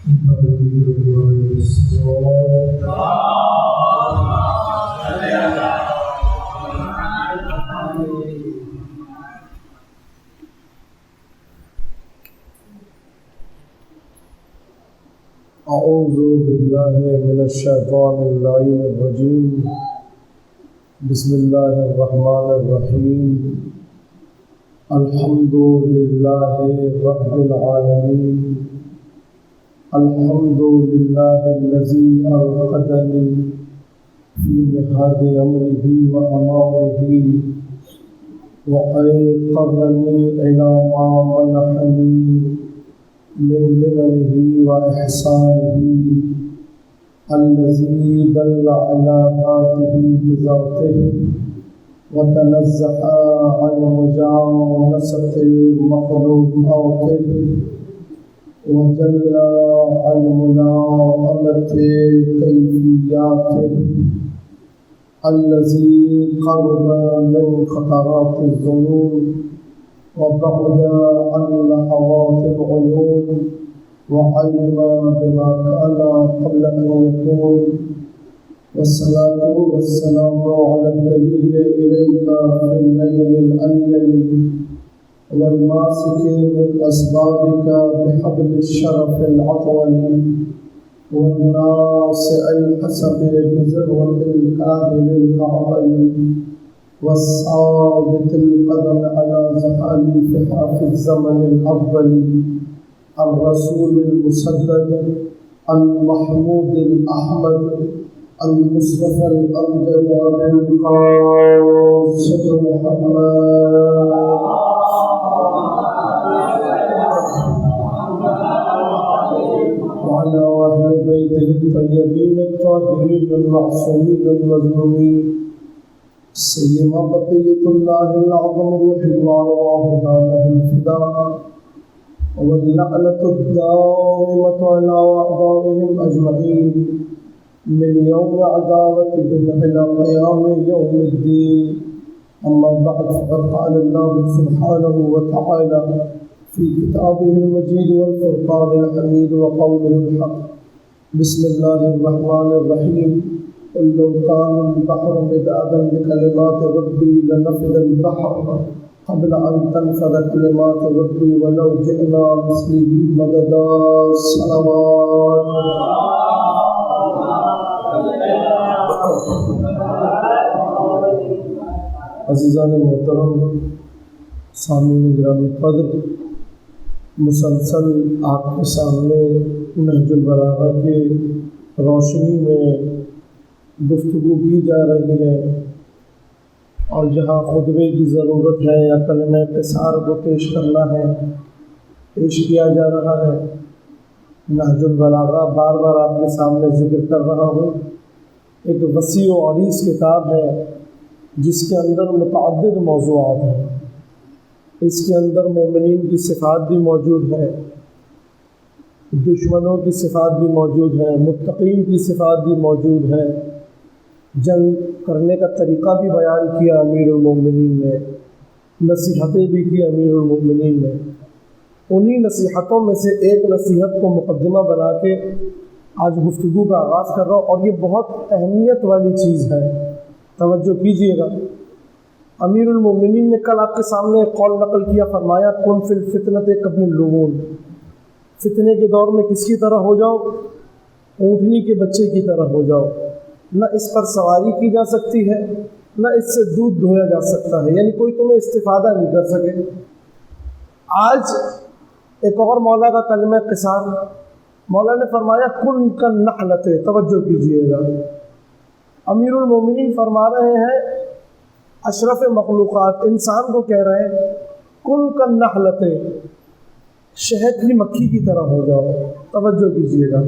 أعوذ بالله من الشيطان اللعين الرجيم. بسم الله الرحمن الرحيم. الحمد لله رب العالمين. الحمد لله الذي أرقدني في مهاد أمره وأمامه وأيقظني إلى ما منحني من مننه وإحسانه الذي دل على ذاته بذاته وتنزه عن مجانسة مخلوقاته وجل عن ملائمة كيفياته الذي قرب من خطرات الذنوب وبعد عن لحظات العيون وعلم بما كان قبل أن يكون. والصلاة والسلام على الدليل إليك في الليل الأليل والماسك من أسبابك بحبل الشرف الأطول والناصع الحسب بذروة الكاهل الأعظم والثابت القدم على زحال فحاف الزمن الأول الرسول المسدد المحمود الأحمد المصطفى الأمجد بالقاسم محمد وعلى أهل بيته الطيبين الطاهرين المعصومين المظلومين سيما بقية الله الأعظم روح وأرواح له الفداء واللعنة الدائمة على أعدائهم أجمعين من يوم عداوتهم إلى قيام يوم الدين. أما بعد فقد قال الله سبحانه وتعالى في كتابه المجيد والفرقان الحميد وقوله الحق. بسم الله الرحمن الرحيم. قل لو كان البحر مدادا لكلمات ربي لنفذ البحر قبل أن تنفذ كلمات ربي ولو جئنا مثله مددا. صلوات. عزیزان محترم، سامعین گرامی قدر، مسلسل آپ کے سامنے نہج البلاغہ کی روشنی میں گفتگو کی جا رہی ہے، اور جہاں خطبے کی ضرورت ہے یا کلمہ قصار کو پیش کرنا ہے پیش کیا جا رہا ہے. نہج البلاغہ بار بار آپ کے سامنے ذکر کر رہا ہوں، ایک وسیع و عریض کتاب ہے جس کے اندر متعدد موضوعات ہیں. اس کے اندر مومنین کی صفات بھی موجود ہے، دشمنوں کی صفات بھی موجود ہے، متقین کی صفات بھی موجود ہے، جنگ کرنے کا طریقہ بھی بیان کیا امیر المومنین نے، نصیحتیں بھی کی امیر المومنین نے. انہی نصیحتوں میں سے ایک نصیحت کو مقدمہ بنا کے آج گفتگو کا آغاز کر رہا ہوں، اور یہ بہت اہمیت والی چیز ہے، توجہ کیجیے گا. امیر المومنین نے کل آپ کے سامنے ایک قول نقل کیا، فرمایا کن فی الفتنۃ کابن اللبون. فتنے کے دور میں کس کی طرح ہو جاؤ؟ اونٹنی کے بچے کی طرح ہو جاؤ. نہ اس پر سواری کی جا سکتی ہے، نہ اس سے دودھ دھویا جا سکتا ہے، یعنی کوئی تمہیں استفادہ نہیں کر سکے. آج ایک اور مولا کا کلمہ قصار، مولا نے فرمایا کن کالنحلۃ. توجہ کیجیے گا، امیر المومنین فرما رہے ہیں اشرف مخلوقات انسان کو کہہ رہے ہیں کن کالنحلۃ، شہد کی مکھی کی طرح ہو جاؤ. توجہ کیجیے گا،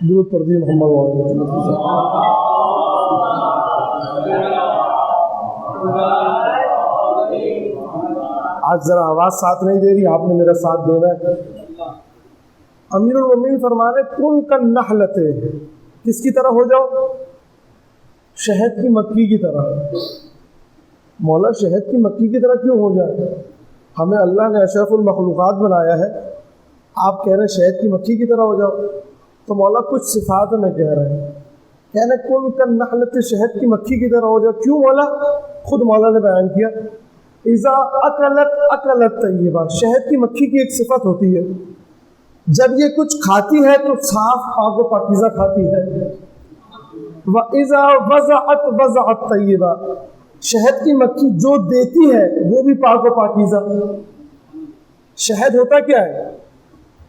درود پڑھیے محمد وعلیہ وسلم. آج ذرا آواز ساتھ نہیں دے رہی، آپ نے میرا ساتھ دینا ہے. امیر المومنین فرما رہے کن کالنحلۃ، کس کی طرح ہو جاؤ؟ شہد کی مکھی کی طرح. مولا شہد کی مکھی کی طرح کیوں ہو جائے؟ ہمیں اللہ نے اشرف المخلوقات بنایا ہے، آپ کہہ رہے ہیں شہد کی مکھی کی طرح ہو جاؤ، تو مولا کچھ صفات میں کہہ رہے ہیں، کہہ رہے کن کالنحلۃ، شہد کی مکھی کی طرح ہو جاؤ. کیوں مولا؟ خود مولا نے بیان کیا اذا اکلت طیبہ، شہد کی مکھی کی ایک صفت ہوتی ہے، جب یہ کچھ کھاتی ہے تو صاف پاک و پاکیزہ کھاتی ہے. وَإِذَا وَضَعَتْ طَيِّبًا، شہد کی مکھی جو دیتی ہے وہ بھی پاک و پاکیزہ. شہد ہوتا کیا ہے؟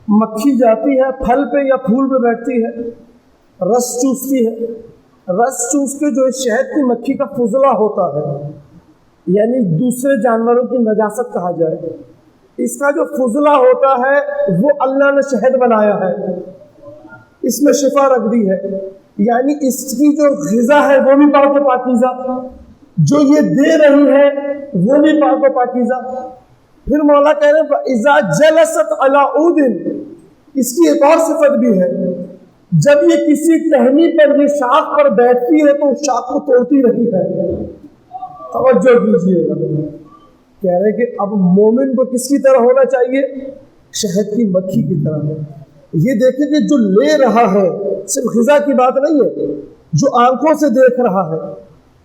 مکھی جاتی ہے پھل پہ یا پھول پہ بیٹھتی ہے، رس چوستی ہے، رس چوس کے جو شہد کی مکھی کا فضلہ ہوتا ہے، یعنی دوسرے جانوروں کی نجاست کہا جائے، اس کا جو فضلہ ہوتا ہے وہ اللہ نے شہد بنایا ہے، اس میں شفا رکھ دی ہے، یعنی اس کی جو غذا ہے وہ بھی پاک و پاکیزہ، جو یہ دے رہی ہے وہ بھی پاک و پاکیزہ. پھر مولا کہہ رہے ہیں وَإِذَا جَلَسَتْ عَلَىٰ عُودٍ، اس کی ایک اور صفت بھی ہے، جب یہ کسی ٹہنی پر یہ شاخ پر بیٹھتی ہے تو اس شاخ کو توڑتی رہی ہے. توجہ کیجیے گا، کہہ رہے کہ اب مومن کو کس کی طرح ہونا چاہیے؟ شہد کی مکھی کی طرح. یہ دیکھیں کہ جو لے رہا ہے صرف غذا کی بات نہیں ہے، جو آنکھوں سے دیکھ رہا ہے،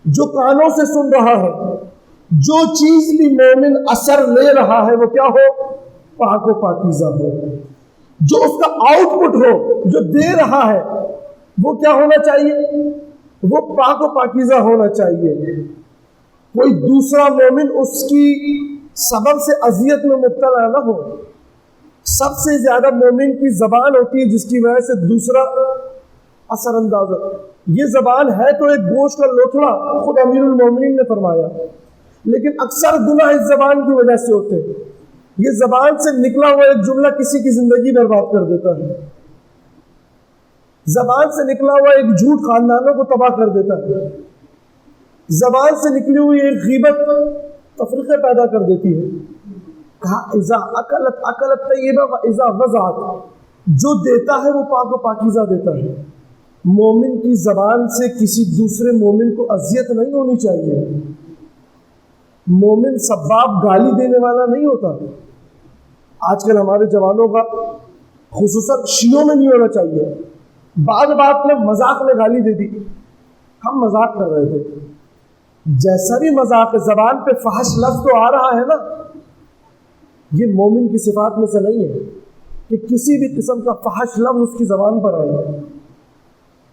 جو کانوں سے سن رہا ہے، جو چیز بھی مومن اثر لے رہا ہے وہ کیا ہو؟ پاک و پاکیزہ ہو. جو اس کا آؤٹ پٹ ہو، جو دے رہا ہے وہ کیا ہونا چاہیے؟ وہ پاک و پاکیزہ ہونا چاہیے. کوئی دوسرا مومن اس کی سبب سے اذیت میں مبتلا نہ ہو. سب سے زیادہ مومن کی زبان ہوتی ہے جس کی وجہ سے دوسرا اثر انداز ہو. یہ زبان ہے تو ایک گوشت کا لوتھڑا، خود امیر المومنین نے فرمایا، لیکن اکثر گناہ اس زبان کی وجہ سے ہوتے ہیں. یہ زبان سے نکلا ہوا ایک جملہ کسی کی زندگی برباد کر دیتا ہے، زبان سے نکلا ہوا ایک جھوٹ خاندانوں کو تباہ کر دیتا ہے، زبان سے نکلی ہوئی ایک غیبت تفریقے پیدا کر دیتی ہے. کہا اذا اکلت طیبہ و اذا وضعت، جو دیتا ہے وہ پاک و پاکیزہ دیتا ہے. مومن کی زبان سے کسی دوسرے مومن کو اذیت نہیں ہونی چاہیے. مومن سباب گالی دینے والا نہیں ہوتا. آج کل ہمارے جوانوں کا خصوصاً شیعوں میں نہیں ہونا چاہیے. بعض بات میں مذاق میں گالی دے دی، ہم مذاق کر رہے تھے، جیسا بھی مذاق ہے، زبان پہ فحش لفظ تو آ رہا ہے نا. یہ مومن کی صفات میں سے نہیں ہے کہ کسی بھی قسم کا فحش لفظ اس کی زبان پر آئے.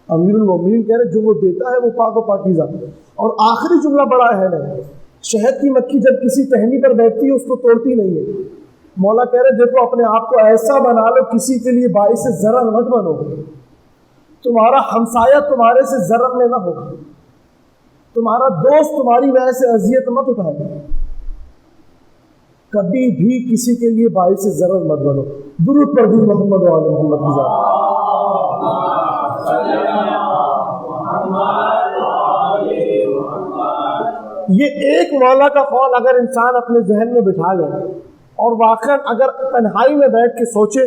امیر المومنین کہہ رہے جو وہ دیتا ہے وہ پاک و پاکیزہ. اور آخری جملہ بڑا اہم ہے، شہد کی مکھی جب کسی ٹہنی پر بیٹھتی ہے اس کو توڑتی نہیں ہے. مولا کہہ رہے دیکھو اپنے آپ کو ایسا بنا لو کسی کے لیے باعث ضرر مت بنو، تمہارا ہمسایہ تمہارے سے ضرر میں نہ ہو، تمہارا دوست تمہاری وجہ سے اذیت مت اٹھائے. کبھی بھی کسی کے لیے باعث ضرر مت بنو. درود پڑھ دیں محمد و آل محمد کی ذات. یہ ایک مولا کا قول اگر انسان اپنے ذہن میں بٹھا لے اور واقعا اگر تنہائی میں بیٹھ کے سوچے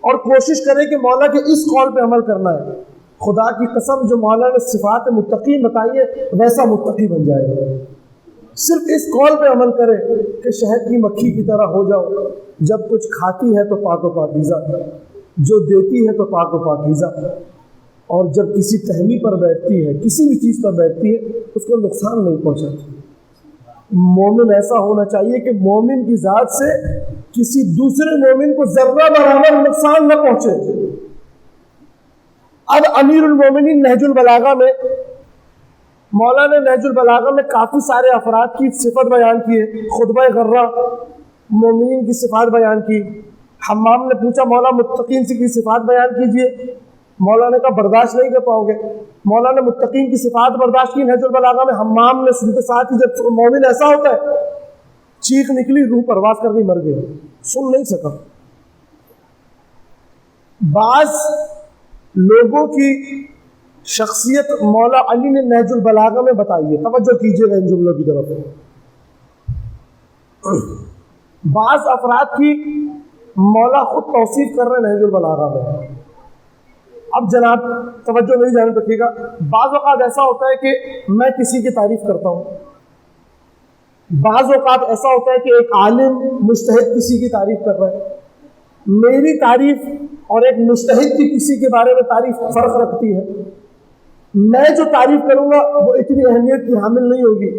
اور کوشش کرے کہ مولا کے اس قول پہ عمل کرنا ہے، خدا کی قسم جو مولا نے صفات متقی بتائی ہے ویسا متقی بن جائے گا. صرف اس قول پہ عمل کرے کہ شہد کی مکھی کی طرح ہو جاؤ، جب کچھ کھاتی ہے تو پاک و پاکیزہ، جو دیتی ہے تو پاک و پاکیزہ، اور جب کسی ٹہنی پر بیٹھتی ہے، کسی بھی چیز پر بیٹھتی ہے، اس کو نقصان نہیں پہنچاتی. مومن ایسا ہونا چاہیے کہ مومن کی ذات سے کسی دوسرے مومن کو ذرہ برابر نقصان نہ پہنچے. اب امیر المومنین نہج البلاغہ میں، مولا نے نہج البلاغہ میں کافی سارے افراد کی صفت بیان کی ہے. خطبہ غرہ مومنین کی صفات بیان کی. حمام نے پوچھا مولا متقین سے کی صفات بیان کیجئے. مولا نے کہا برداشت نہیں کر پاؤ گے. مولا نے متقین کی صفات برداشت کی نہج البلاغہ میں. حمام نے سنتے ساتھ ہی جب مومن ایسا ہوتا ہے چیخ نکلی، روح پرواز کرنی مر گئی، سن نہیں سکا. بعض لوگوں کی شخصیت مولا علی نے نہج البلاغہ میں بتائی ہے. توجہ کیجیے گا ان جملوں کی طرف. بعض افراد کی مولا خود توصیف کر رہے ہیں نہج البلاغہ میں. اب جناب توجہ میری جانب رکھیے گا. بعض اوقات ایسا ہوتا ہے کہ میں کسی کی تعریف کرتا ہوں، بعض اوقات ایسا ہوتا ہے کہ ایک عالم مجتہد کسی کی تعریف کر رہا ہے، میری تعریف اور ایک مجتہد کی کسی کے بارے میں تعریف فرق رکھتی ہے. میں جو تعریف کروں گا وہ اتنی اہمیت کی حامل نہیں ہوگی،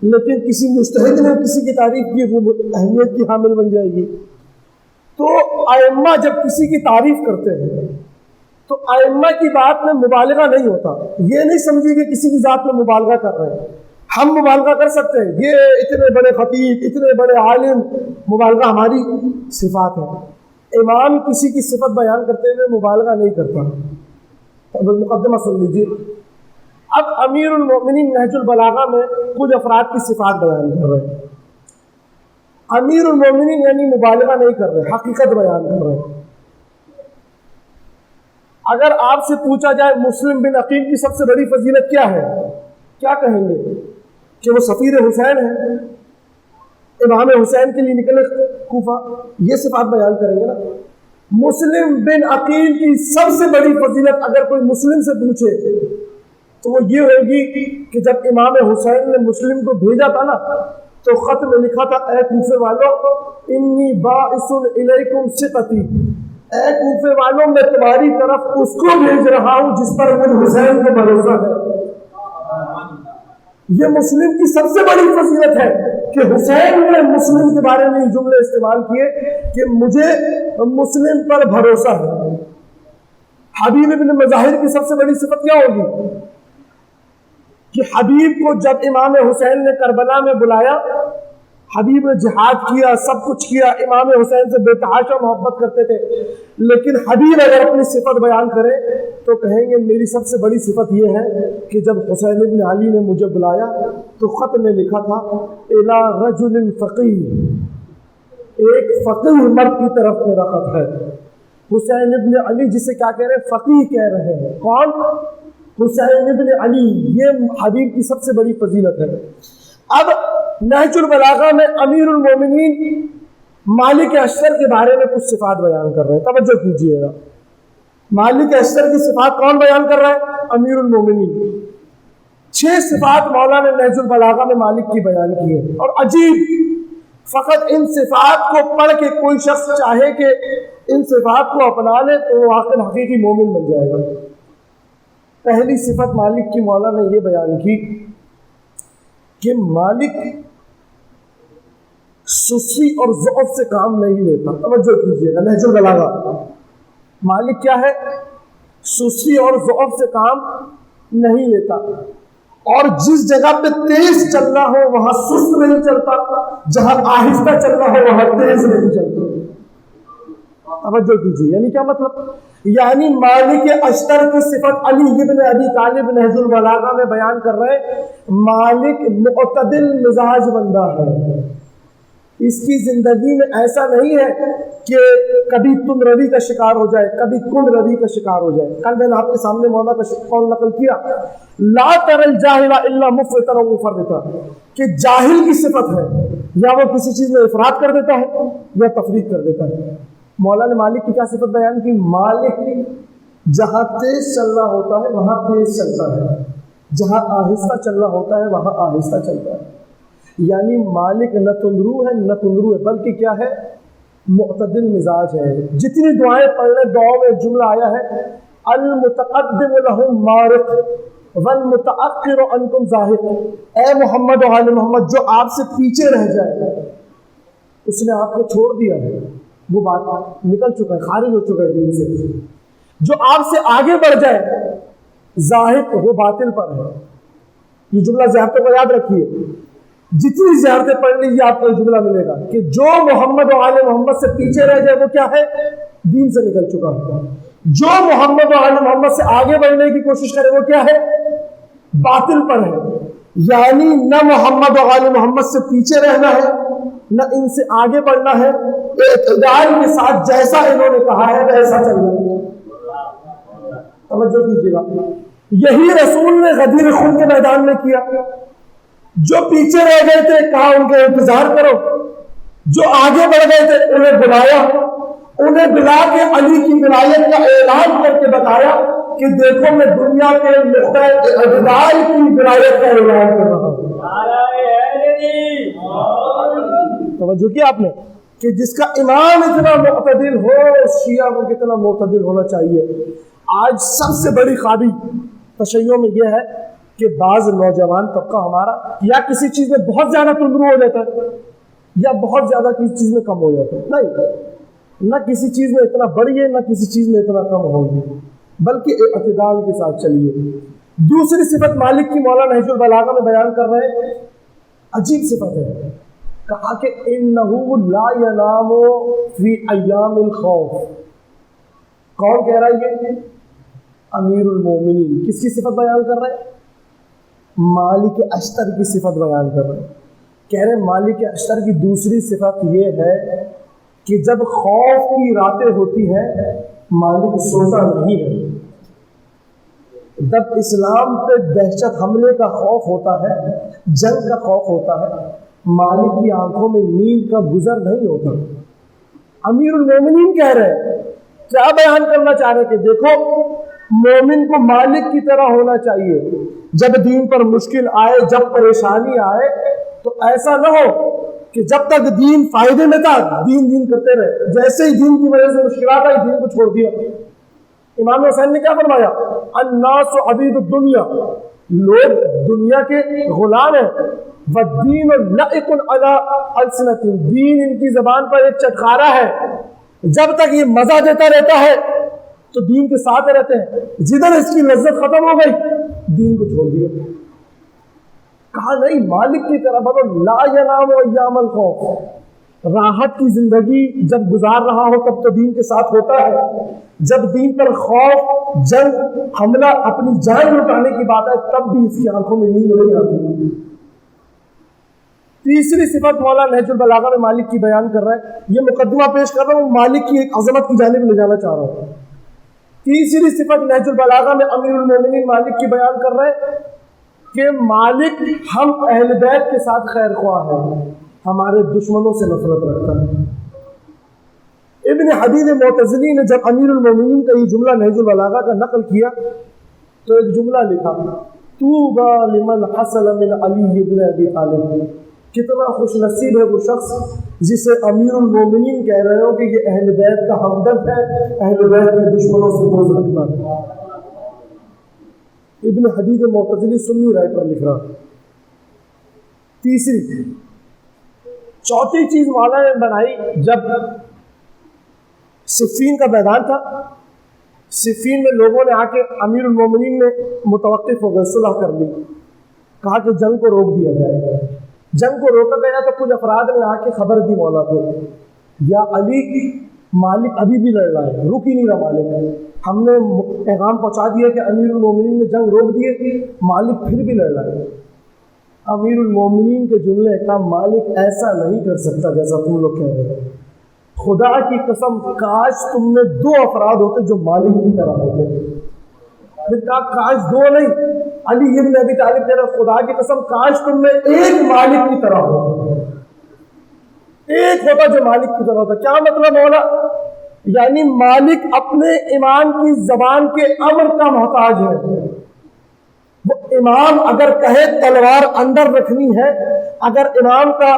لیکن کسی مجتہد نے کسی کی تعریف کی وہ اہمیت کی حامل بن جائے گی. تو ائمہ جب کسی کی تعریف کرتے ہیں تو ائمہ کی بات میں مبالغہ نہیں ہوتا. یہ نہیں سمجھیے کہ کسی کی ذات میں مبالغہ کر رہے ہیں. ہم مبالغہ کر سکتے ہیں، یہ اتنے بڑے خطیب، اتنے بڑے عالم، مبالغہ ہماری صفات ہے. امام کسی کی صفت بیان کرتے ہوئے مبالغہ نہیں کرتا. اب مقدمہ سن لیجیے. اب امیر المؤمنین نہج البلاغہ میں کچھ افراد کی صفات بیان کر رہے ہیں. امیر المؤمنین یعنی مبالغہ نہیں کر رہے، حقیقت بیان کر رہے ہیں. اگر آپ سے پوچھا جائے مسلم بن عقیل کی سب سے بڑی فضیلت کیا ہے، کیا کہیں گے؟ کہ وہ سفیر حسین ہے، امام حسین کے لیے نکلے کوفہ، یہ صفات بیان کریں گے نا. مسلم بن عقیل کی سب سے بڑی فضیلت اگر کوئی مسلم سے پوچھے تو وہ یہ ہوگی کہ جب امام حسین نے مسلم کو بھیجا تھا نا تو خط میں لکھا تھا، اے کوفے والوں انی باعث الیکم ثقتی، اے کوفے والوں میں تمہاری طرف اس کو بھیج رہا ہوں جس پر مجھ حسین کو بھروسہ ہے. یہ مسلم کی سب سے بڑی فضیلت ہے کہ حسین نے مسلم کے بارے میں یہ جملے استعمال کیے کہ مجھے مسلم پر بھروسہ ہے. حبیب ابن مظاہر کی سب سے بڑی صفت کیا ہوگی؟ کہ حبیب کو جب امام حسین نے کربلا میں بلایا، حبیب نے جہاد کیا، سب کچھ کیا، امام حسین سے بے تحاشا محبت کرتے تھے، لیکن حبیب اگر اپنی صفت بیان کرے تو کہیں گے میری سب سے بڑی صفت یہ ہے کہ جب حسین ابن علی نے مجھے بلایا تو خط میں لکھا تھا الی رجل فقیہ، ایک فقیہ مرد کی طرف میرا خط ہے. حسین ابن علی جسے کیا کہہ رہے ہیں؟ فقیہ کہہ رہے ہیں. کون؟ حسین ابن علی. یہ حبیب کی سب سے بڑی فضیلت ہے. اب نہج البلاغہ میں امیر المومنین مالک اشتر کے بارے میں کچھ صفات بیان کر رہے ہیں. توجہ کیجیے گا. مالک اشتر کی صفات کون بیان کر رہا ہے؟ امیر المومنین. 6 صفات مولانا نے نہج البلاغہ میں مالک کی بیان کی ہے. اور عجیب، فقط ان صفات کو پڑھ کے کوئی شخص چاہے کہ ان صفات کو اپنا لے تو وہ واقعی حقیقی مومن بن جائے گا. پہلی صفت مالک کی مولانا نے یہ بیان کی کہ مالک سستی اور ضعف سے کام نہیں لیتا. توجہ کیجیے گا. نہج البلاغہ مالک کیا ہے؟ سستی اور ضعف سے کام نہیں لیتا، اور جس جگہ پہ تیز چلنا ہو وہاں سست نہیں چلتا، جہاں آہستہ چلنا ہو وہاں تیز نہیں چلتا. توجہ کیجیے. یعنی کیا مطلب؟ یعنی مالک اشتر کی صفت علی ابن ابی طالب نہج البلاغہ میں بیان کر رہے ہیں. مالک معتدل مزاج بندہ ہے. اس کی زندگی میں ایسا نہیں ہے کہ کبھی تند روی کا شکار ہو جائے، کبھی کند روی کا شکار ہو جائے. کل میں نے آپ کے سامنے مولانا کا قول نقل کیا، لا تر الجاہل الا مفرطا و مفرطا، کہ جاہل کی صفت ہے یا وہ کسی چیز میں افراط کر دیتا ہے یا تفریط کر دیتا ہے. مولانا نے مالک کی کیا صفت بیان کی؟ مالک جہاں تیز چلنا ہوتا ہے وہاں تیز چلتا ہے، جہاں آہستہ چلنا ہوتا ہے وہاں آہستہ چلتا ہے. یعنی مالک نہ تندرو ہے نہ کندرو ہے، بلکہ کیا ہے؟ معتدل مزاج ہے. جتنی دعائیں پڑھ لیں دعاؤں میں جملہ آیا ہے المتقدم لہم مارق والمتأخر عنکم زاہق. اے محمد و آل محمد، جو آپ سے پیچھے رہ جائے اس نے آپ کو چھوڑ دیا ہے، وہ بات نکل چکا ہے، خارج ہو چکا ہے دین سے. جو آپ سے آگے بڑھ جائے زاہق، وہ باطل پر ہے. یہ جملہ زیارتوں کو یاد رکھیے. جتنی زیارتیں پڑھ لیجیے آپ کو یہ جملہ ملے گا کہ جو محمد و آل محمد سے پیچھے رہ جائے وہ کیا ہے؟ دین سے نکل چکا ہے. جو محمد و آل محمد سے آگے بڑھنے کی کوشش کرے وہ کیا ہے؟ باطل پر ہے. یعنی نہ محمد و آل محمد سے پیچھے رہنا ہے نہ ان سے آگے بڑھنا ہے. اعتدال کے ساتھ جیسا انہوں نے کہا ہے ویسا چلنا ہے. توجہ کیجیے گا. یہی رسول نے غدیر خون کے میدان میں کیا. جو پیچھے رہ گئے تھے کہا ان کے انتظار کرو، جو آگے بڑھ گئے تھے انہیں بلایا، انہیں بلا کے علی کی ولایت کا اعلان کر کے بتایا کہ دیکھو میں دنیا کے نقطۂ اعتدال کی ولایت کا اعلان کر رہا ہوں. توجہ کیا آپ نے کہ جس کا امام اتنا معتدل ہو، شیعہ کو کتنا معتدل ہونا چاہیے۔ آج سب سے بڑی خرابی تشیعوں میں یہ ہے کہ بعض نوجوان طبقہ ہمارا یا کسی چیز میں بہت زیادہ تندرو ہو جاتا ہے یا بہت زیادہ کسی چیز میں کم ہو جاتا ہے، نہیں، نہ کسی چیز میں اتنا بڑھیے نہ کسی چیز میں اتنا کم ہوگی، بلکہ اعتدال کے ساتھ چلیے۔ دوسری صفت مالک کی مولانا نہج البلاغہ میں بیان کر رہے ہیں، عجیب صفت ہے، کہا کہ انہو لا ینام فی ایام الخوف۔ کون کہہ رہا ہے یہ؟ امیر المومنین۔ کس کی صفت بیان کر رہے ہیں؟ مالک اشتر کی صفت بیان کر رہے ہیں۔ کہہ رہے ہیں مالک اشتر کی دوسری صفت یہ ہے کہ جب خوف کی راتیں ہوتی ہیں مالک سوتا نہیں ہے۔ جب اسلام پہ دہشت حملے کا خوف ہوتا ہے، جنگ کا خوف ہوتا ہے، مالک کی آنکھوں میں نیند کا گزر نہیں ہوتا۔ امیر المومنین کہہ رہے ہیں، کیا بیان کرنا چاہ رہے کہ دیکھو مومن کو مالک کی طرح ہونا چاہیے۔ جب دین پر مشکل آئے، جب پریشانی آئے تو ایسا نہ ہو کہ جب تک دین فائدے میں تھا دین کرتے رہے، جیسے ہی دین کی وجہ سے مشکلات آئی دین کو چھوڑ دیا۔ امام حسین نے کیا فرمایا؟ الناس عبید الدنیا، لوگ دنیا کے غلام ہیں، والدین لائق علی السنۃ، دین ان کی زبان پر ایک چٹخارا ہے، جب تک یہ مزہ دیتا رہتا ہے تو دین کے ساتھ رہتے ہیں، جدھر اس کی لذت ختم ہو گئی دین کو چھوڑ دیا۔ کہا نہیں، مالک کی طرح بولو، لا ینام ایام الخوف، راحت کی زندگی جب گزار رہا ہو تب تو دین کے ساتھ ہوتا ہے، جب دین پر خوف، جنگ، حملہ، اپنی جان لٹانے کی بات ہے تب بھی اس کی آنکھوں میں نیند نہیں آتی۔ تیسری صفت مولانا نہج البلاغہ میں مالک کی بیان کر رہا ہے، یہ مقدمہ پیش کر رہا ہوں، مالک کی ایک عظمت کی جانب لے جانا چاہ رہا ہوں۔ تیسری صفت نہج البلاغہ میں امیر المومنین مالک کی بیان کر رہے ہیں کہ مالک ہم اہل بیت کے ساتھ خیر خواہ ہے، ہمارے دشمنوں سے نفرت رکھتا ہے۔ ابن حدید معتزلی نے جب امیر المومنین کا یہ جملہ نہج البلاغہ کا نقل کیا تو ایک جملہ لکھا، طوبی لمن حصل من علی ابن ابی طالب، کتنا خوش نصیب ہے وہ شخص جسے امیر المومنین کہہ رہے ہو کہ یہ اہل بیت کا ہمدرد ہے، اہل بیت کے دشمنوں سے بغض رکھتا ہے۔ ابن حدید معتزلی سنی رائٹر لکھ رہا۔ تیسری، چوتھی چیز مولانا نے بنائی، جب صفین کا میدان تھا، صفین میں لوگوں نے آ کے امیر المومنین نے متوقف ہو گئے، صلح کر لی، کہا کہ جنگ کو روک دیا جائے۔ جنگ کو روکا گیا تو کچھ افراد نے آ کے خبر دی مولا کو، یا علی مالک ابھی بھی لڑ رہا ہے، رک ہی نہیں رہا مالک، ہم نے پیغام پہنچا دیا کہ امیر المومنین نے جنگ روک دیے، مالک پھر بھی لڑ رہا ہے۔ امیر المومنین کے جملے کا مالک ایسا نہیں کر سکتا جیسا تم لوگ کہہ رہے ہیں، خدا کی قسم کاش تم میں دو افراد ہوتے جو مالک کی طرح ہوتے۔ پھر کہا کاش دو نہیں، علی ابن ابی طالب کہہ رہا خدا کی قسم کاش تم میں ایک مالک کی طرح ہو، ایک ہوتا جو مالک کی طرح ہوتا۔ کیا مطلب ہونا؟ یعنی مالک اپنے امام کی زبان کے امر کا محتاج ہے، وہ امام اگر کہے تلوار اندر رکھنی ہے، اگر امام کا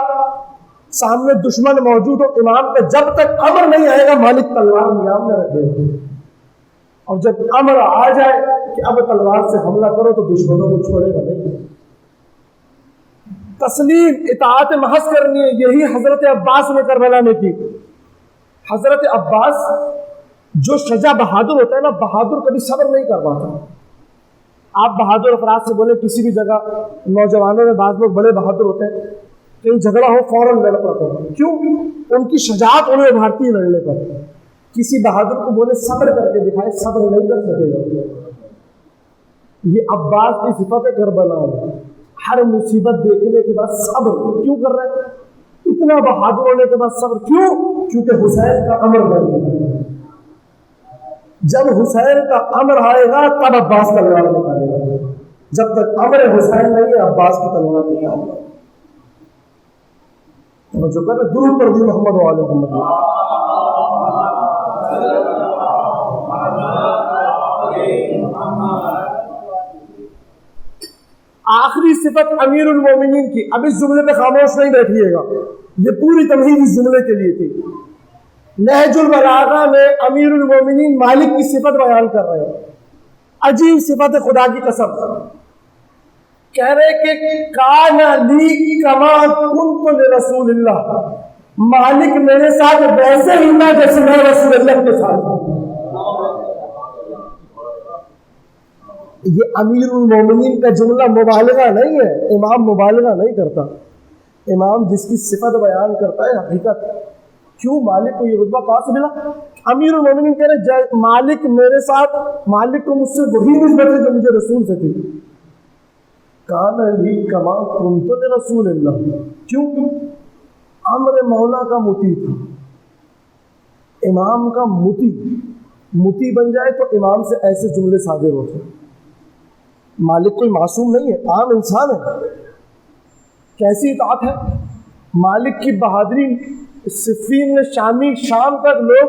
سامنے دشمن موجود ہو، امام کا جب تک امر نہیں آئے گا مالک تلوار نیام میں رکھے گا، اور جب امر آ جائے کہ اب تلوار سے حملہ کرو تو دشمنوں کو چھوڑے گا نہیں۔ تسلیم اطاعت محض کرنی ہے، یہی حضرت عباس نے کربلا میں کی۔ حضرت عباس جو شجاع بہادر ہوتا ہے نا، بہادر کبھی صبر نہیں کر پاتا۔ آپ بہادر افراد سے بولے کسی بھی جگہ، نوجوانوں میں بعض لوگ بڑے بہادر ہوتے ہیں، کہیں جھگڑا ہو فوراً لڑ پڑتے ہیں، کیوں؟ ان کی شجاعت انہیں ابھارتی ہے لڑنے پر۔ کسی بہادر کو بولے صبر کر کے دکھائے، صبر نہیں کر سکے گا۔ یہ عباس کی صفت ہے کربلا میں، ہر مصیبت دیکھنے کے بعد صبر کیوں کر رہے ہیں؟ اتنا بہادر ہونے کے بعد صبر کیوں؟ کیونکہ حسین کا امر بن گیا۔ جب حسین کا امر آئے گا تب عباس تلوار نکالے گا، جب تک امر حسین نہیں ہے عباس کی تلوار نہیں آئے گا۔ جو کہتے ہیں درود پر دی محمد و آل محمد۔ آخری صفت امیر المومنین کی، اب اس جملے پہ خاموش نہیں بیٹھیے گا، یہ پوری تمہید اس جملے کے لیے تھی۔ نہج البلاغہ میں امیر المومنین مالک کی صفت بیان کر رہے ہیں، عجیب صفت خدا کی قسم، کہہ رہے کہ کان لی کما کنت لرسول اللہ، مالک میرے ساتھ ویسے ہی تھا جیسے میں رسول اللہ کے ساتھ ہوں۔ یہ امیر المومنین کا جملہ مبالغہ نہیں ہے، امام مبالغہ نہیں کرتا، امام جس کی صفت بیان کرتا ہے حقیقت۔ کیوں مالک کو یہ رتبہ کہاں سے ملا؟ امیر المومنین کہہ رہے مالک میرے ساتھ، مالک کو مجھ سے وہی نسبت ہے جو مجھے رسول سے تھی۔ کان لی کما کنت لرسول اللہ، کیوں؟ امر مولا کا مطیع تھا، امام کا مطیع بن جائے تو امام سے ایسے جملے صادر ہوتے ہیں۔ مالک کوئی معصوم نہیں ہے، عام انسان ہے، کیسی اطاعت ہے؟ مالک کی بہادری، صفین میں شام تک لوگ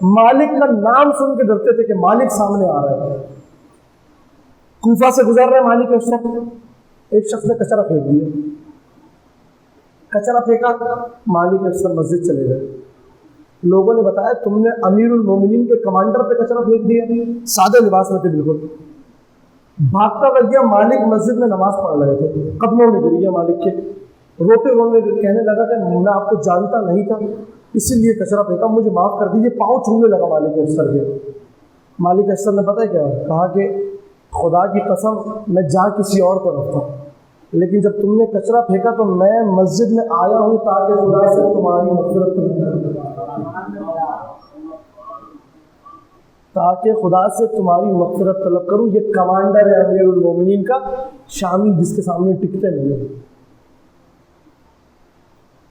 مالک کا نام سن کے ڈرتے تھے کہ مالک سامنے آ رہا ہے۔ کوفہ سے گزر رہے مالک اشرف، ایک شخص نے کچرا پھینک دیا، کچرا پھینکا، مالک اشرف مسجد چلے گئے، لوگوں نے بتایا تم نے امیر المومنین کے کمانڈر پہ کچرا پھینک دیا، سادے لباس میں تھے بالکل، بھاگتا لگ گیا، مالک مسجد میں نماز پڑھ رہے تھے، قدموں میں گر گیا مالک کے، روتے رونے کہنے لگا کہ میں آپ کو جانتا نہیں تھا اسی لیے کچرا پھینکا، مجھے معاف کر دیجیے، پاؤں چھونے لگا مالک اشرف کے۔ مالک اشرف نے پتہ کیا کہا کہ خدا کی قسم میں جا کسی اور کو رکھتا ہوں، لیکن جب تم نے کچرا پھینکا تو میں مسجد میں آیا ہوں تاکہ خدا سے تمہاری مغفرت طلب کروں۔ یہ کمانڈر ہے امیر المومنین کا، شامی جس کے سامنے ٹکتے نہیں ہیں،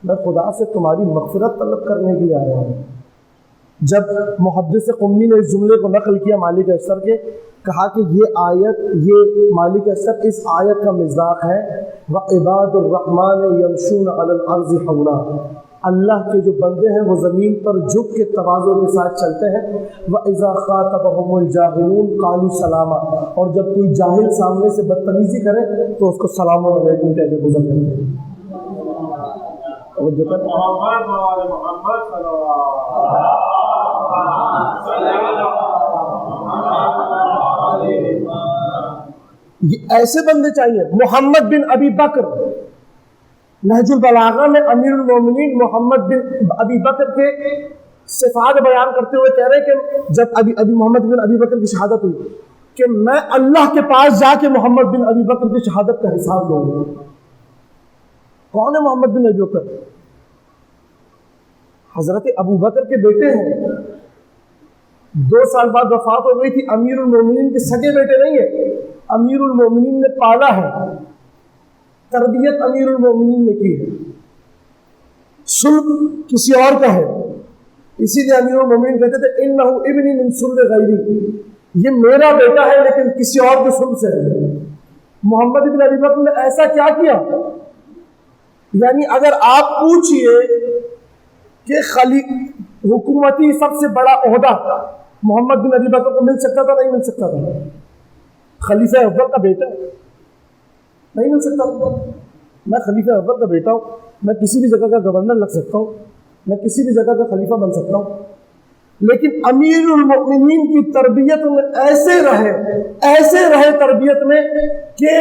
میں خدا سے تمہاری مغفرت طلب کرنے کے لیے آیا ہوں۔ جب محدث قمی نے اس جملے کو نقل کیا مالک اشرف کے، کہا کہ یہ آیت، یہ مالک اشرف اس آیت کا مصداق ہے، وَعِبَادُ الرَّحْمَنِ يَمْشُونَ عَلَى الْأَرْضِ حَوْلًا، اللہ کے جو بندے ہیں وہ زمین پر جھک کے تواضع کے ساتھ چلتے ہیں، وَإِذَا خَاطَبَهُمُ الْجَاهِلُونَ قَالُوا سَلَامًا، اور جب کوئی جاہل سامنے سے بدتمیزی کرے تو اس کو سلام علیکم کہہ کے گزر جاتے ہیں۔ اور جو یہ ایسے بندے چاہیے۔ محمد بن ابی بکر، نہج البلاغہ میں امیر المومنین محمد بن ابی بکر کے صفات بیان کرتے ہوئے کہہ رہے کہ جب محمد بن ابی بکر کی شہادت ہوئی کہ میں اللہ کے پاس جا کے محمد بن ابی بکر کی شہادت کا حساب لوں گا۔ کون ہے محمد بن ابی بکر؟ حضرت ابو بکر کے بیٹے ہیں، 2 سال بعد وفات ہو گئی تھی، امیر المومنین کے سگے بیٹے نہیں ہیں، امیر المومنین نے پالا ہے، تربیت امیر المومنین نے کی ہے، صلب کسی اور کا ہے، اسی لیے امیر المومنین کہتے تھے انہ ابنی من صلب غیری، یہ میرا بیٹا ہے لیکن کسی اور کے صلب سے ہے۔ محمد بن ابی بکر نے ایسا کیا کیا؟ یعنی اگر آپ پوچھئے کہ حکومتی سب سے بڑا عہدہ محمد بن ابی بکر کو مل سکتا تھا؟ نہیں مل سکتا تھا۔ خلیفہ اول کا بیٹا ہے، نہیں مل سکتا تھا۔ میں خلیفہ اول کا بیٹا ہوں، میں کسی بھی جگہ کا گورنر لگ سکتا ہوں، میں کسی بھی جگہ کا خلیفہ بن سکتا ہوں، لیکن امیر المؤمنین کی تربیت میں ایسے رہے تربیت میں کہ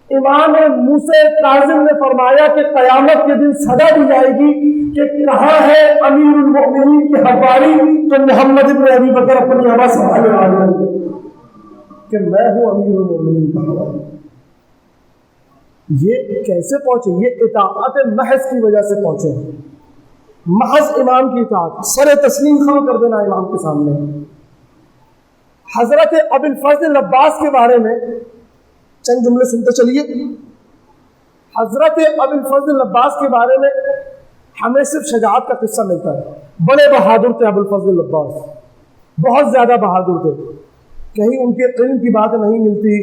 امام موسیٰ کاظم نے فرمایا کہ قیامت کے دن صدا دی جائے گی کہ کہاں ہے امیر المؤمنین کے حواری، تو محمد بن ابی بکر اپنی آواز سنبھالنے والے ہوں کہ میں ہوں امیر المؤمنین کا حواری۔ یہ کیسے پہنچے؟ یہ اطاعت محض کی وجہ سے پہنچے ہیں، محض امام کی اطاعت، سر تسلیم خم کر دینا امام کے سامنے۔ حضرت ابو الفضل عباس کے بارے میں چند جملے سنتے چلیے۔ حضرت ابو الفضل عباس کے بارے میں ہمیں صرف شجاعت کا قصہ ملتا ہے، بڑے بہادر تھے ابو الفضل عباس، بہت زیادہ بہادر تھے، کہیں ان کے علم کی بات نہیں ملتی،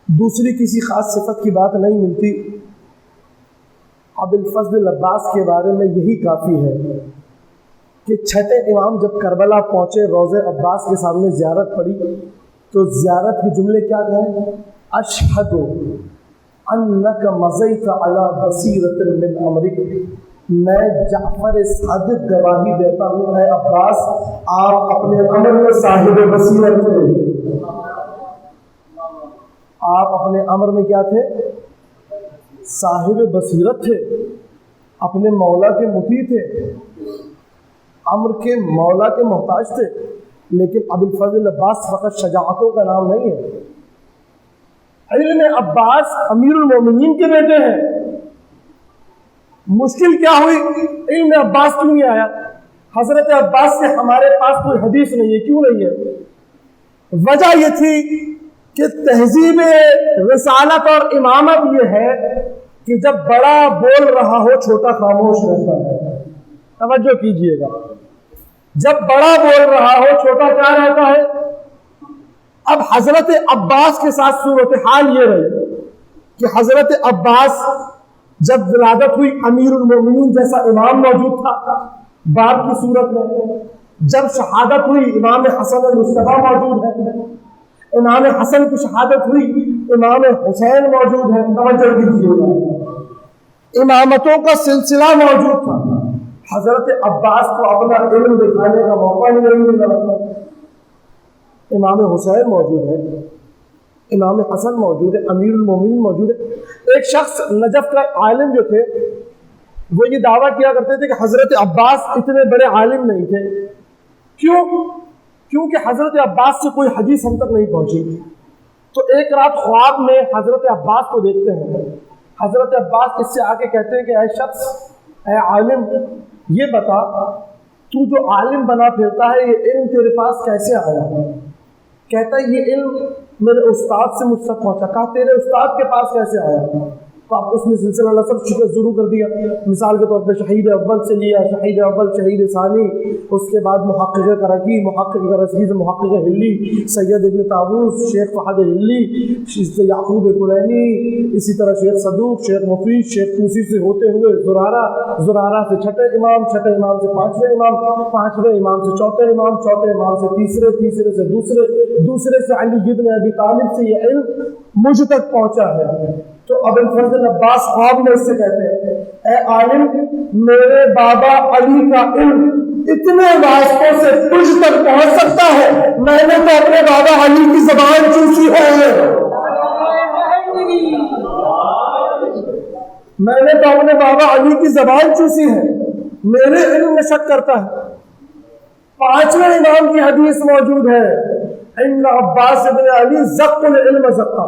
دوسری کسی خاص صفت کی بات نہیں ملتی۔ ابو الفضل عباس کے بارے میں یہی کافی ہے کہ چھٹے امام جب کربلا پہنچے، روضہ عباس کے سامنے زیارت پڑی تو زیارت کے جملے کیا کہیں؟ اشہد انک مضیت علی بصیرۃ من امرک، میں جعفر صادق گواہی دیتا ہوں اے عباس آپ اپنے امر میں صاحب بصیرت تھے، آپ اپنے امر میں کیا تھے؟ صاحب بصیرت تھے، اپنے مولا کے مطیع تھے، امر کے مولا کے محتاج تھے۔ لیکن ابو الفضل عباس فقط شجاعتوں کا نام نہیں ہے، علم عباس امیر المومنین کے بیٹے ہیں۔ مشکل کیا ہوئی؟ علم عباس کیوں نہیں آیا؟ حضرت عباس سے ہمارے پاس کوئی حدیث نہیں ہے، کیوں نہیں ہے؟ وجہ یہ تھی کہ تہذیب رسالت اور امامت یہ ہے کہ جب بڑا بول رہا ہو چھوٹا خاموش رہتا ہے۔ توجہ کیجئے گا، جب بڑا بول رہا ہو چھوٹا کیا رہتا ہے؟ اب حضرت عباس کے ساتھ صورتحال یہ رہی کہ حضرت عباس جب ولادت ہوئی امیر المومنین جیسا امام موجود تھا باپ کی صورت میں، جب شہادت ہوئی امام حسن مصطفیٰ موجود ہے، امام حسن کی شہادت ہوئی امام حسین موجود ہے۔ توجہ کیجیے گا، امامتوں کا سلسلہ موجود تھا، حضرت عباس کو اپنا علم دکھانے کا موقع ہی نہیں ملا۔ امام حسین موجود ہے، امام حسن موجود ہے، امیر المومنین موجود ہے۔ ایک شخص نجف کا عالم جو تھے وہ یہ دعویٰ کیا کرتے تھے کہ حضرت عباس اتنے بڑے عالم نہیں تھے۔ کیوں؟ کیونکہ حضرت عباس سے کوئی حدیث ہم تک نہیں پہنچی۔ تو ایک رات خواب میں حضرت عباس کو دیکھتے ہیں، حضرت عباس اس سے آ کے کہتے ہیں کہ اے شخص، اے عالم، یہ بتا تو جو عالم بنا پھرتا ہے یہ علم تیرے پاس کیسے آیا؟ کہتا ہے یہ علم میرے استاد سے مجھ تک پہنچا۔ کہا تیرے استاد کے پاس کیسے آیا؟ تو آپ اس میں سلسلہ نسب شروع کر دیا۔ مثال کے طور پہ شہید اول سے لیا، شہید اول، شہید ثانی، اس کے بعد محقق کرکی، محقق کرکی سے محقق ہلی، سید ابن طاووس، شیخ فہد ہلی، یعقوب کلینی، اسی طرح شیخ صدوق، شیخ مفید، شیخ طوسی سے ہوتے ہوئے زرارہ، زرارہ سے چھٹے امام، چھٹے امام سے پانچویں امام، پانچویں امام سے چوتھے امام، چوتھے امام سے تیسرے، تیسرے سے دوسرے، دوسرے سے علی ابن ابی طالب سے یہ علم مجھ تک پہنچا ہے۔ تو ابو الفضل عباس خواب میں اس سے کہتے ہیں اے عالم، میرے بابا علی کا علم اتنے واسطوں سے تجھ تک پہنچ سکتا ہے، میں نے تو اپنے بابا علی کی زبان چوسی ہے، میں نے تو اپنے بابا علی کی زبان چوسی ہے، میرے علم میں شک کرتا ہے۔ پانچویں امام کی حدیث موجود ہے، ان عباس ابن علی زق العلم زقا،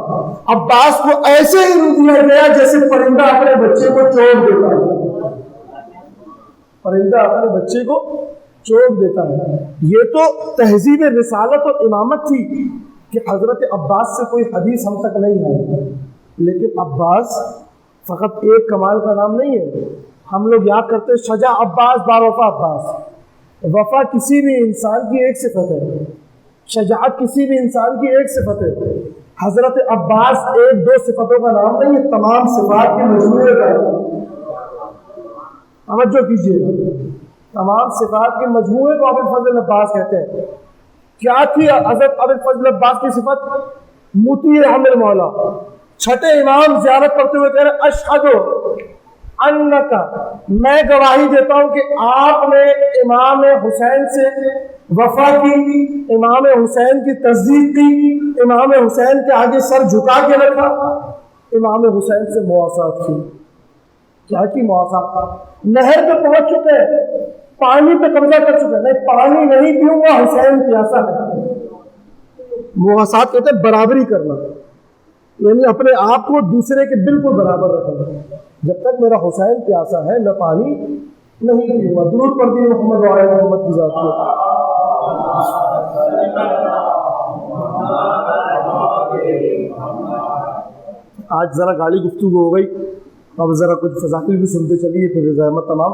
عباس کو ایسے علم دیا گیا جیسے پرندہ اپنے بچے کو چوب دیتا ہے، پرندہ اپنے بچے کو چوب دیتا ہے۔ یہ تو تہذیب رسالت اور امامت تھی کہ حضرت عباس سے کوئی حدیث ہم تک نہیں آئی۔ لیکن عباس فقط ایک کمال کا نام نہیں ہے، ہم لوگ یاد کرتے شجاع عباس باوفا عباس، وفا کسی بھی انسان کی ایک صفت ہے، شجاعت کسی بھی انسان کی ایک صفت ہے۔ حضرت عباس ایک دو صفتوں کا نام نہیں ہے، تمام صفات کے مجموعے کا ہے۔ توجہ کیجیے، تمام صفات کے مجموعے کو ابو الفضل عباس کہتے ہیں۔ کیا تھی حضرت ابو الفضل عباس کی صفت؟ مطیع امر مولا۔ چھٹے امام زیارت کرتے ہوئے کہہ رہے اشہد انک، میں گواہی دیتا ہوں کہ آپ نے امام حسین سے وفا کی، امام حسین کی تصدیق کی، امام حسین کے آگے سر جھکا کے رکھا، امام حسین سے مواسات کی۔ کیا کی مواسات؟ نہر پہ پہنچ چکے ہیں، پانی پہ قبضہ کر چکے ہیں، نہیں پانی نہیں پیوں گا، حسین پیاسا ہے۔ مواسات کہتے ہیں برابری کرنا، یعنی اپنے آپ کو دوسرے کے بالکل برابر رکھنا۔ جب تک میرا حسین پیاسا ہے میں پانی نہیں پیوں گا۔ درود پڑھتی ہے محمد وعلی محمد کی ذات کو۔ آج ذرا گاڑی گفتگو ہو گئی، اب ذرا کچھ فضائل بھی سنتے چلیے پھر رحمت تمام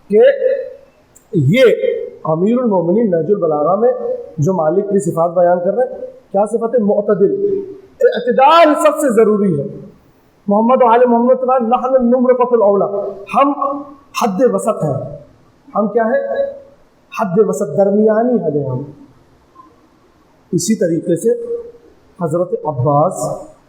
کہ یہ امیر المومنین نہج البلاغہ میں جو مالک کی صفات بیان کر رہے ہیں، کیا صفت ہے؟ معتدل، اعتدال سب سے ضروری ہے۔ محمد وعلی محمد نحن النمرۃ الاولیٰ، ہم حد وسط ہیں، ہم کیا ہے؟ حد وسط، درمیانی حد ہیں ہم۔ اسی طریقے سے حضرت عباس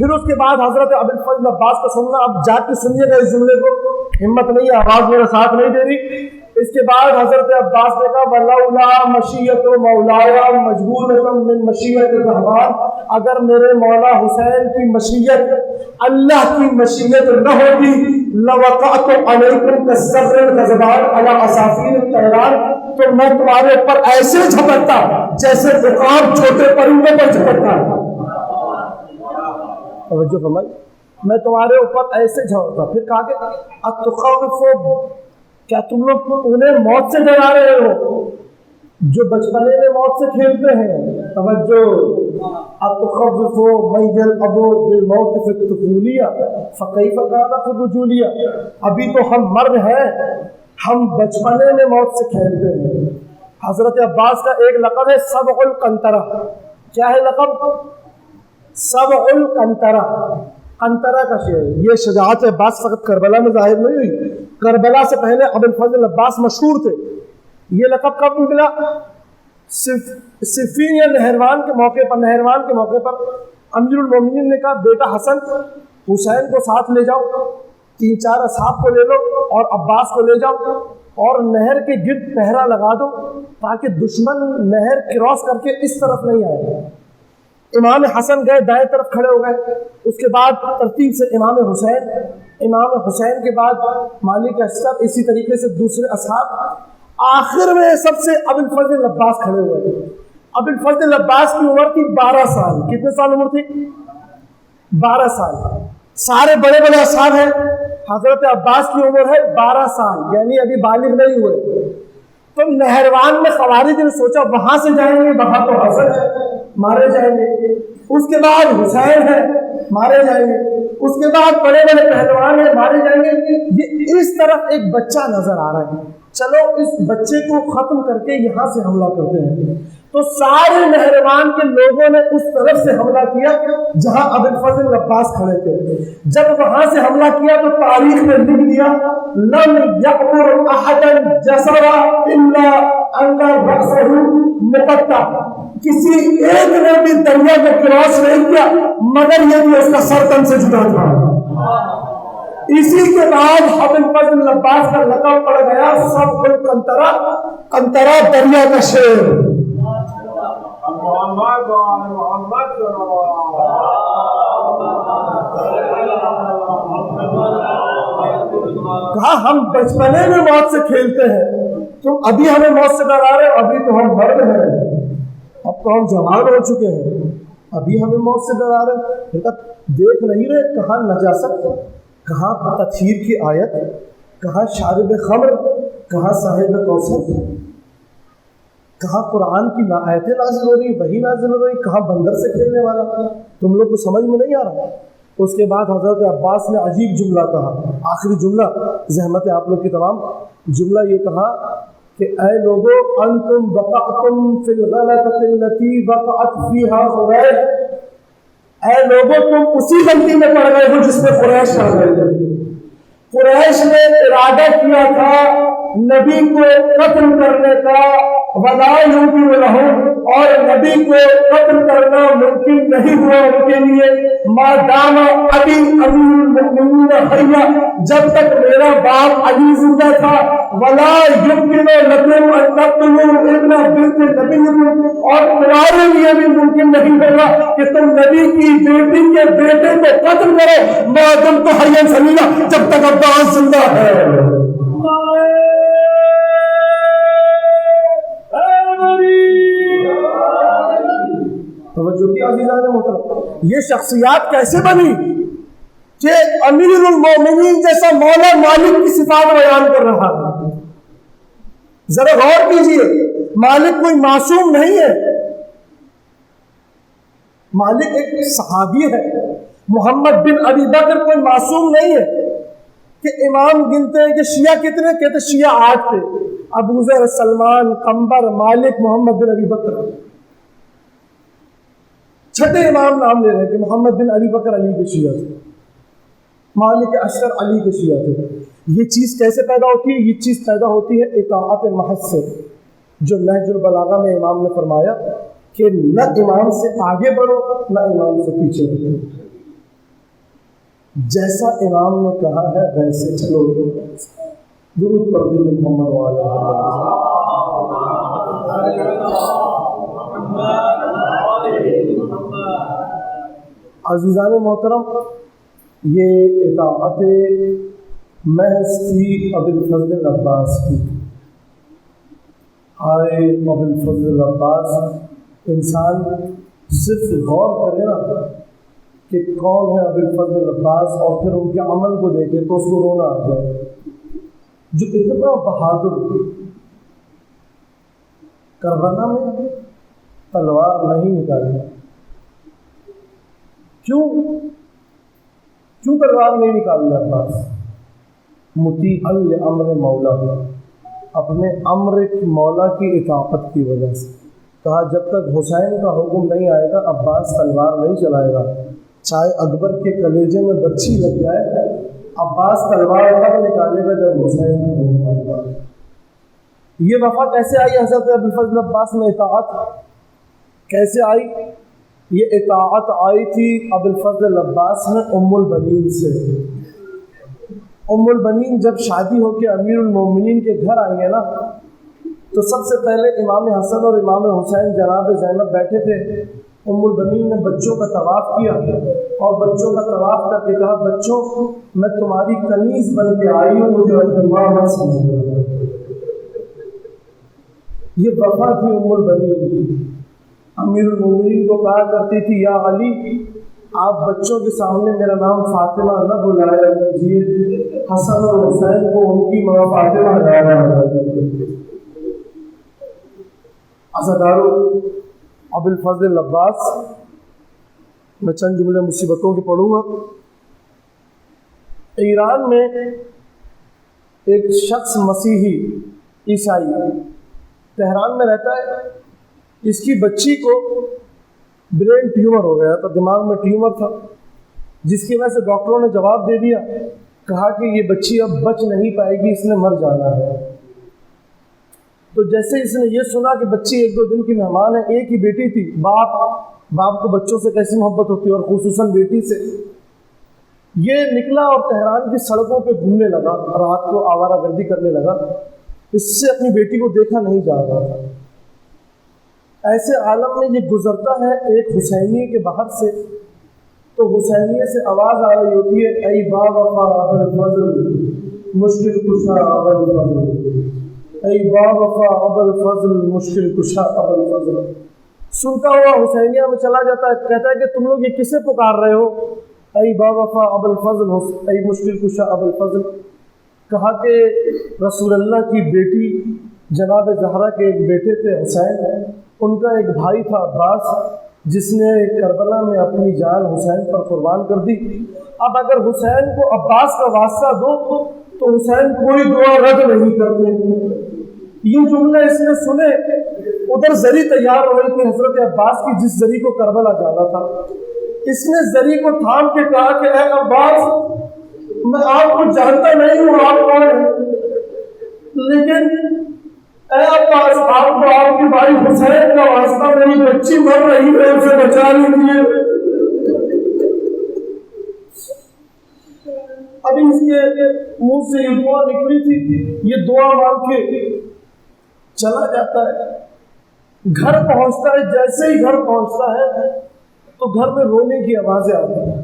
پھر اس کے بعد حضرت ابو الفضل عباس کو سننا. اب جا کے سنیے گا اس جملے کو, ہمت نہیں ہے, آواز میرا ساتھ نہیں دے رہی. اس کے بعد حضرت عباس نے کہا وَلَوْلَا مَشِيَّةُ مَوْلَايَ مَجْبُورَةً مِّن مَشِيَّةِ الرَّحْمَٰنِ, اگر میرے مولا حسین کی مشیت اللہ کی مشیت نہ ہوتی لَوَقَعْتُ عَلَيْكُمْ كَالصَّبْرِ الْغَضْبَانِ عَلَىٰ عَصَافِيرِ الطَّيْرَانِ, تو میں تمہارے اوپر ایسے جھپٹتا جیسے عقاب چھوٹے پرندوں پر جھپٹتا. توجہ فرمائی, میں تمہارے اوپر ایسے جھپٹتا. پھر کہا کہ اتخوف, کیا تم لوگ انہیں موت سے ڈرا رہے ہو جو بچپنے میں موت سے کھیلتے ہیں. توجہ, اتخوف من يلعب بالموت في الطفولية فكيف كان في الرجولية. ابھی تو ہم مرد ہیں, ہم بچپنے میں موت سے کھیلتے ہیں. حضرت عباس کا ایک لقب ہے سبع القنطرہ. کیا ہے لقب؟ سبع القنطرہ. قنطرہ کا شعر. یہ شجاعت عباس فقط کربلا میں ظاہر نہیں ہوئی, کربلا سے پہلے ابو الفضل عباس مشہور تھے. یہ لقب کب ملا؟ صفین یا نہروان کے موقع پر. نہروان کے موقع پر امیر المومنین نے کہا بیٹا حسن حسین کو ساتھ لے جاؤ, 3-4 اصحاب کو لے لو اور عباس کو لے جاؤ اور نہر کے گرد پہرا لگا دو تاکہ دشمن نہر کراس کر کے اس طرف نہیں آئے. امام حسن گئے, دائیں طرف کھڑے ہو گئے. اس کے بعد ترتیب سے امام حسین کے بعد مالک اشتر, اسی طریقے سے دوسرے اصحاب. آخر میں سب سے ابو الفضل عباس کھڑے ہوئے. ابو الفضل عباس کی عمر تھی 12 سال. کتنے سال عمر تھی؟ 12 سال. سارے بڑے بڑے اصحاب ہیں, حضرت عباس کی عمر ہے 12 سال, یعنی ابھی بالغ نہیں ہوئے. تو نہروان میں خوارج نے سوچا وہاں سے جائیں گے, وہاں تو حسن ہے, مارے جائیں گے. اس کے بعد حسین ہے, مارے جائیں گے. اس کے بعد بڑے بڑے پہلوان ہیں, مارے جائیں گے. یہ اس طرف ایک بچہ نظر آ رہا ہے, چلو اس بچے کو ختم کر کے یہاں سے حملہ کرتے ہیں. تو سارے نہروان کے لوگوں نے اس طرف سے حملہ کیا جہاں ابو الفضل عباس کھڑے تھے. جب وہاں سے حملہ کیا تو تاریخ میں لکھ دیا لم یعبر احدا جسر الا ان رأسه مقطع. کسی ایک نے بھی دریا کو کراس نہیں کیا مگر یہ بھی اس کا سر تن سے جدا تھا. اسی کے بعد ابو الفضل عباس کا لقب پڑ گیا سبع القنطرہ, قنطرہ دریا کا شیر. کہا ہم بچپنے میں موت سے کھیلتے ہیں, تم ابھی ہمیں موت سے ڈرا رہے ہو. ابھی تو ہم مرد ہیں, اب تو ہم جوان ہو چکے ہیں, ابھی ہمیں موت سے ڈرا رہے. دیکھ نہیں رہے کہاں نجاست, کہاں تطہیر کی آیت, کہاں شارب خمر, کہاں صاحب کوثر, کہاں قرآن کی آیتیں نازل ہو رہی, وہی نازل ہو رہی, کہاں بندر سے کھیلنے والا. تم لوگ کو سمجھ میں نہیں آ رہا. اس کے بعد حضرت عباس نے عجیب جملہ کہا, آخری جملہ, زحمت آپ لوگ کی تمام. جملہ یہ کہا کہ اے لوگو انتم وقعتم فی الغلطۃ التي وقعت فیها قریش. اے لوگو تم اسی غلطی میں پڑ گئے ہو جس میں قریش پڑ گئے تھے. قریش نے ارادہ کیا تھا نبی کو قتل کرنے کا, ولا یمکن لہم, اور نبی کو قتل کرنا ممکن نہیں ہوا ان کے لیے. ما دام ابی امیر المؤمنین حیا, جب تک میرا باپ علی زندہ تھا. ولا یمکن لکم ان تقتلوا ابن بنت نبیکم, اور تمہارے لیے بھی ممکن نہیں ہوگا کہ تم نبی کی بیٹی کے بیٹے کو قتل کرو ما دمت حیا سمیلا, جب تک عباس زندہ ہے. توجہ کی عزیزان محترم, یہ شخصیات کیسے بنی کہ امیر المومنین جیسا مولا مالک کی صفات بیان کر رہا ہے. ذرا غور کیجئے, مالک کوئی معصوم نہیں ہے, مالک ایک صحابی ہے. محمد بن ابی بکر کوئی معصوم نہیں ہے کہ امام گنتے ہیں کہ شیعہ کتنے, کہتے شیعہ 8 تھے, ابو ذر, سلمان, قمبر, مالک, محمد بن ابی بکر. چھٹے امام نام لے رہے ہیں کہ محمد بن ابی بکر علی کے شیعہ تھے, مالک اشتر علی کے شیعہ تھے. یہ چیز کیسے پیدا ہوتی ہے؟ یہ چیز پیدا ہوتی ہے اطاعت محض سے, جو نہج البلاغہ میں امام نے فرمایا کہ نہ امام سے آگے بڑھو نہ امام سے پیچھے بڑھو. جیسا امام نے کہا ہے ویسے چلو. درود پڑھ دیجیے محمد وعلی عزیزان محترم. یہ اطاعت محض تھی ابوالفضل العباس کی. ہائے ابوالفضل العباس. انسان صرف غور کرے نا کہ کون ہے ابوالفضل العباس اور پھر ان کے عمل کو دیکھے تو اس کو رونا آ جائے. جو اتنا بہادر کربلا میں تلوار نہیں نکالی. کیوں تلوار نہیں نکالی عباس؟ مطیعا لامر مولا، اپنے امر مولا کی اطاعت کی وجہ سے. کہا جب تک حسین کا حکم نہیں آئے گا عباس تلوار نہیں چلائے گا. چاہے اکبر کے کلیجے میں برچھی لگ جائے عباس تلوار تب نکالے گا جب حسین کا حکم آئے گا. یہ وفا کیسے آئی حضرت ابوالفضل عباس میں اطاعت کیسے آئی؟ یہ اطاعت آئی تھی ابوالفضل عباس میں ام البنین سے. ام البنین جب شادی ہو کے امیر المومنین کے گھر آئی ہے نا تو سب سے پہلے امام حسن اور امام حسین جناب زینب بیٹھے تھے. ام البنین نے بچوں کا طواف کیا اور بچوں کا طواف کر کے کہا بچوں میں تمہاری کنیز بن کے آئی ہوں، مجھے ماں سمجھو. یہ وفا تھی ام البنین کی. امیر المومنین کو کہا کرتی تھی یا علی آپ بچوں کے سامنے میرا نام فاطمہ نہ بلایا کیجیے، حسن اور حسین کو ان کی ماں فاطمہ لایا کیجیے. عزادارو ابوالفضل عباس، میں چند جملے مصیبتوں کے پڑھوں گا. ایران میں ایک شخص مسیحی عیسائی تہران میں رہتا ہے. اس کی بچی کو برین ٹیومر ہو گیا تھا، دماغ میں ٹیومر تھا، جس کی وجہ سے ڈاکٹروں نے جواب دے دیا، کہا کہ یہ بچی اب بچ نہیں پائے گی، اس نے مر جانا ہے. تو جیسے اس نے یہ سنا کہ بچی ایک دو دن کی مہمان ہے، ایک ہی بیٹی تھی، باپ کو بچوں سے کیسی محبت ہوتی ہے اور خصوصاً بیٹی سے. یہ نکلا اور تہران کی سڑکوں پہ گھومنے لگا، رات کو آوارہ گردی کرنے لگا. اس سے اپنی بیٹی کو دیکھا نہیں جا رہا تھا. ایسے عالم میں یہ گزرتا ہے ایک حسینیے کے باہر سے، تو حسینیے سے آواز آ رہی ہوتی ہے اے با وفا ابوالفضل مشکل کشا ابوالفضل، اے با وفا ابوالفضل مشکل کشا ابوالفضل. سنتا ہوا حسینیہ میں چلا جاتا ہے، کہتا ہے کہ تم لوگ یہ کسے پکار رہے ہو؟ اے با وفا ابوالفضل، اے مشکل کشا ابوالفضل. کہا کہ رسول اللہ کی بیٹی جناب زہرا کے ایک بیٹے تھے حسین، ان کا ایک بھائی تھا عباس، جس نے کربلا میں اپنی جان حسین پر قربان کر دی. اب اگر حسین کو عباس کا واسطہ دو تو حسین کوئی دعا رد نہیں کرتے. یہ جملہ اس نے سنے، ادھر زری تیار ہو رہی تھی حضرت عباس کی جس زری کو کربلا جانا تھا. اس نے زری کو تھام کے کہا کہ اے عباس میں آپ کو جانتا نہیں ہوں آپ کون ہیں، لیکن اے عباس آپ کو آپ کے بھائی حسین کا واسطہ، میری بچی مر رہی ہے، اسے بچا لیجیے. ابھی اس کے منہ سے یہ دعا نکلی تھی، یہ دعا مانگ کے چلا جاتا ہے. گھر پہنچتا ہے، جیسے ہی گھر پہنچتا ہے تو گھر میں رونے کی آوازیں آتی ہیں.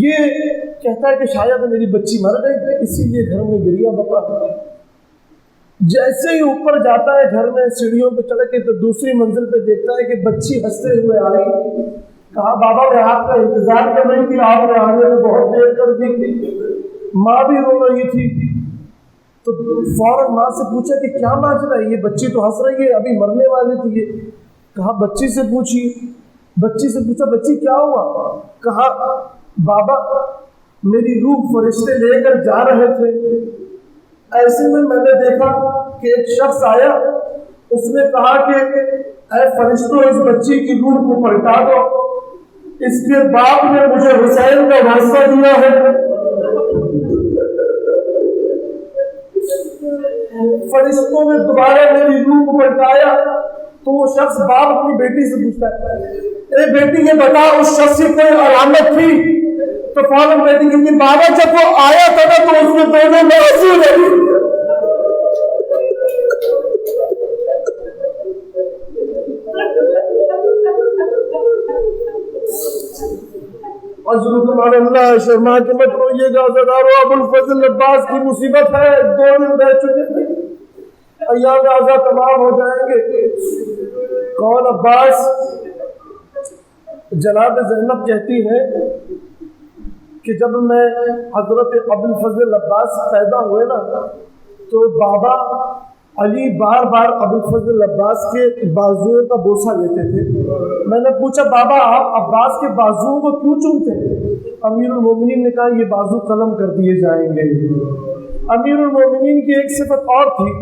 یہ کہتا ہے کہ شاید میری بچی مر گئی، اسی لیے گھر میں گریا بپا. جیسے ہی اوپر جاتا ہے گھر میں سیڑھیوں پہ چڑھ کے تو دوسری منزل پہ دیکھتا ہے کہ بچی ہنستے ہوئے آئی. کہا بابا میں آپ کا انتظار کر رہی تھی، آپ نے آنے میں بہت دیر کر دی. ماں بھی رو رہی تھی تو فوراً ماں سے پوچھا کہ کیا ماجرا ہے، یہ بچی تو ہنس رہی ہے، ابھی مرنے والی تھی یہ. کہا بچی سے پوچھیے. بچی سے پوچھا بچی کیا ہوا؟ کہا بابا میری روح فرشتے لے کر جا رہے تھے، ایسے میں نے دیکھا کہ ایک شخص آیا، اس نے کہا کہ اے فرشتوں اس بچی کی روح کو پلٹا دو، اس کے باپ نے مجھے حسین کا واسطہ دیا ہے. فرشتوں نے دوبارہ میری روح کو پلٹایا تو وہ شخص باپ اپنی بیٹی سے پوچھتا ہے اے بیٹی یہ بتا اس شخص کی کوئی علامت تھی تو فوراً بیٹی کہتی بابا جب وہ آیا تھا نا تو اس میں دونوں موضوع نہیں. اللہ شرما کے مت روئیے گا زدارو. ابو الفضل عباس کی مصیبت ہے, 2 دن رہ چکے ہیں, ایام اعزا تمام ہو جائیں گے. کون عباس؟ جناب زینب کہتی ہے کہ جب میں حضرت ابو الفضل عباس پیدا ہوئے نا تو بابا علی بار بار ابو الفضل عباس کے بازوؤں کا بوسہ لیتے تھے. میں نے پوچھا بابا آپ عباس کے بازوؤں کو کیوں چومتے ہیں؟ امیر المومنین نے کہا یہ بازو قلم کر دیے جائیں گے. امیر المومنین کی ایک صفت اور تھی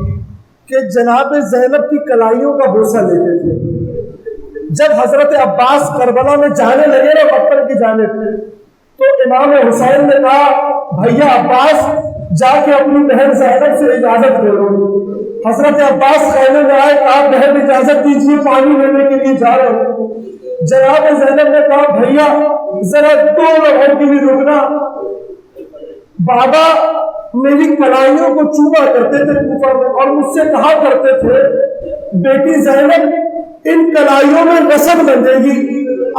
کہ جناب زینب کی کلائیوں کا بوسہ لیتے تھے. جب حضرت عباس کربلا میں جانے لگے نا پتھر کی جانب تو امام حسین نے کہا بھیا عباس جا کے اپنی بہن زینب سے اجازت لے لو. حضرت عباس خیمے میں آئے, کہا بہن اجازت دیجیے پانی لینے کے لیے جا رہا ہوں. جناب زینب نے کہا بھیا ذرا 2 لمحوں کے لیے رکنا. بابا میری کلائیوں کو چوما کرتے تھے کوفہ میں اور مجھ سے کہا کرتے تھے بیٹی زینب ان کلائیوں میں نسب بندھے گی.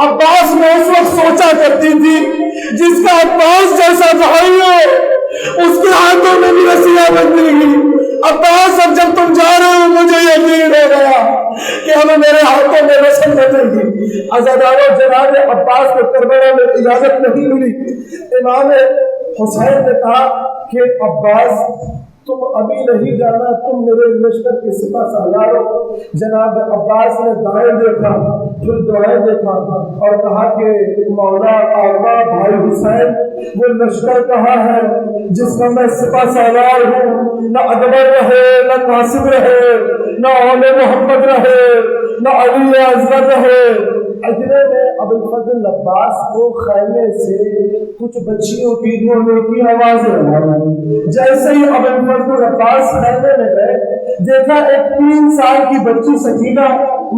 عباس میں اس وقت سوچا کرتی تھی جس کا عباس جیسا بھائی ہو اس کے ہاتھوں میں بھی رسیاں بندھے گی. عباس اب جب تم جا رہے ہو مجھے یقین ہو گیا کہ اب میرے ہاتھوں میں رسم بندھے گی. عزادارو جناب عباس کو کربلا میں اجازت نہیں ملی. امام حسین نے کہا کہ عباس تم ابھی نہیں جانا, تم میرے لشکر کے سپہ سالار ہو. جناب عباس نے دائیں دیکھا پھر دعائیں دیکھا اور کہا کہ مولا آقا بھائی حسین وہ لشکر کہاں ہے جس کا میں سپہ سالار ہوں؟ نہ اکبر رہے, نہ قاسم رہے, نہ اول محمد رہے, نہ علی اصغر رہے. اجرے میں ابو الفضل عباس کو خیمے سے کچھ بچیوں کی رونے کی آوازیں آئی. جیسے ہی ابو الفضل عباس خیمے میں گئے دیکھا ایک 3 سال کی بچی سکینہ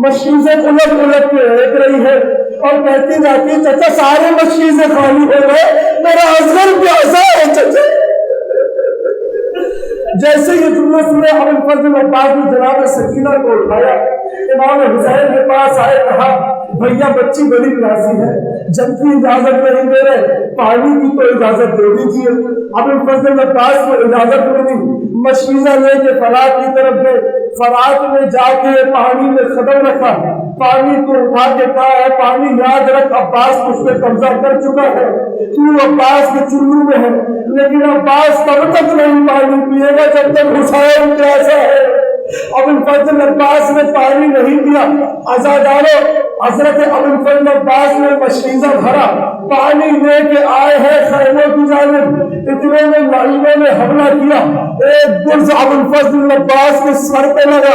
مشکیزیں الٹ کے ایک رہی ہے اور کہتی جاتی چچا سارے مشکیزیں خالی ہو گئے, میرا اصغر پیاسا ہے چچا. جیسے یہ جملہ سنے ابو الفضل عباس نے جناب سکینہ کو اٹھایا, امام حسین کے پاس آئے, کہا بھیا بچی بڑی پیاسی ہے, جنگ کی اجازت نہیں دے رہے, پانی کی تو اجازت دے دیجیے. ابو الفضل عباس کو اجازت ملی, مشکیزہ لے کے فرات کی طرف گئے. فرات میں جا کے پانی میں قدم رکھا, پانی کو اٹھا کے کہا ہے پانی یاد رکھ عباس اس پہ قبضہ کر چکا ہے, تو عباس کے چلو میں ہے, لیکن عباس تب تک نہیں پانی پیے گا جب تک حسین پیاسا ہے. ابو الفضل عباس نے پانی نہیں پیا. عزادارو حضرت ابو الفضل عباس نے مشکیزہ بھرا, پانی لے کے آئے ہیں خیموں کی جانب. اتنے میں لعینوں نے حملہ کیا, ایک گرز ابو الفضل عباس کے سر پہ لگا,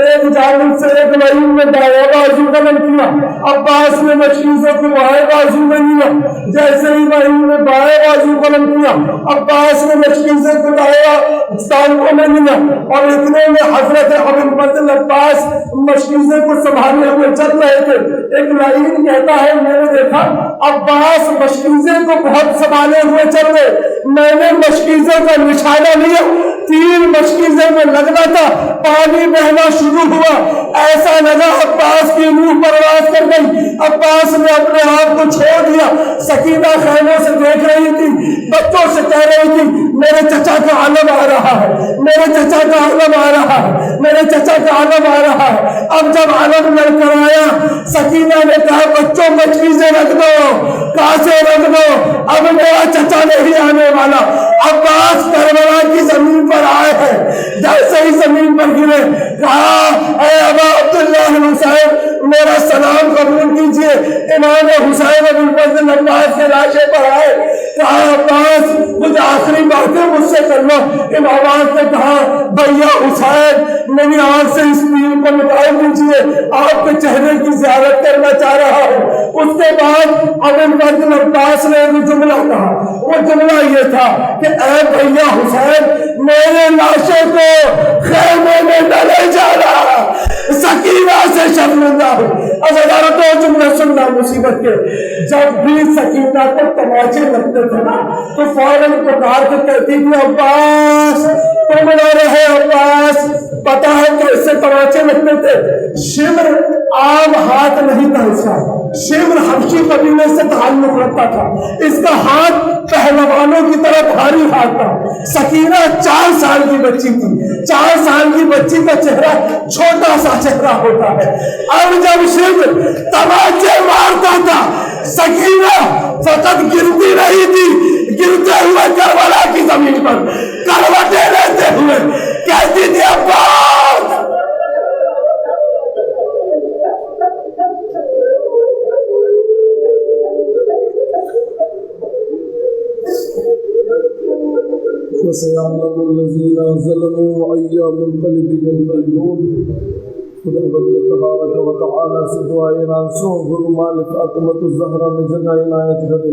ایک جانب سے ایک لعین نے دائیں بازو قلم کیا. عباس نے مشکیزوں کو بائیں بازو میں لیا, جیسے ہی لعین نے بائیں بازو قلم کیا عباس نے مشکیزوں کو دائیں ٹانگوں میں لیا. اور اتنے میں حضرت ابو الفضل عباس مشکیزے کو سنبھالے ہوئے چل رہے تھے. ایک لعین کہتا ہے میں نے دیکھا عباس مشکیزے کو بہت سنبھالے ہوئے چل رہے, میں نے مشکیزے کا نشانہ لیا, 3 مشکیزے میں لگنا تھا, پانی بہنا شروع ہوا, ایسا لگا عباس کی روح پرواز کر گئی. عباس نے اپنے آپ کو چھوڑ دیا. سکینہ خیموں سے دیکھ رہی تھی, بچوں سے کہہ رہی تھی میرے چچا کا عالم آ رہا ہے, میرے چچا کا عالم آ رہا ہے, میرے چچا کا عالم آ رہا ہے. اب جب عالم لڑ کر آیا سکینہ نے کہا بچوں مشکیزیں رکھ دو, کاسے رکھ دو, اب میرا چچا نہیں آنے والا. عباس کربلا کی زمین پر آئے ہیں, جیسے ہی زمین پر گرے کہا اے ابا عبداللہ حسین میرا سلام قبول کیجئے. امام حسین ابو الفضل عباس کے لاشے پر آئے, کہا عباس کچھ آخری باتیں مجھ سے کرنا. امام نے کہا بھیا حسین میری آنکھ سے اس تیر کو نکال دیجئے, آپ کے چہرے کی زیارت کرنا چاہ رہا ہوں. اس کے بعد ابو الفضل عباس نے ایک جملہ کہا, وہ جملہ یہ تھا کہ اے بھیا حسین میرے لاشے کو خیمے میں نہ لے جانا, سکینہ سے شرمندہ ہوں. عزیزانو تو جملہ سننا مصیبت کے، جب بھی سکینہ کو تماچے لگتے تھے نا تو فوراً پکار کے کہتی تھی عباس تم نہ رہے عباس. پتا ہے کیسے تماچے لگتے تھے؟ شمر عام ہاتھ نہیں تھا اس کا، شمر حبشی قبیلے سے تعلق رکھتا تھا، اس کا ہاتھ پہلوانوں کی طرح بھاری ہاتھ تھا. سکینہ 4 سال کی بچی تھی، 4 سال کی بچی کا چہرہ چھوٹا سا چہرہ ہوتا ہے. اب جب شمر تماچے مارتا تھا سکینہ فقط گرتی نہیں تھی، گرتے ہوئے کربلا کی زمین پر کروٹیں لیتے ہوئے کہتی تھی عباس. وَسَيَعْلَمُ الَّذِينَ ظَلَمُوا أَيَّ مُنقَلِبٍ يَنقَلِبُونَ. خدا بند تبارک و تعالی سے دعا رانسوں گرو مالک عظمت الزہرا میں جگہ عنایت کرے.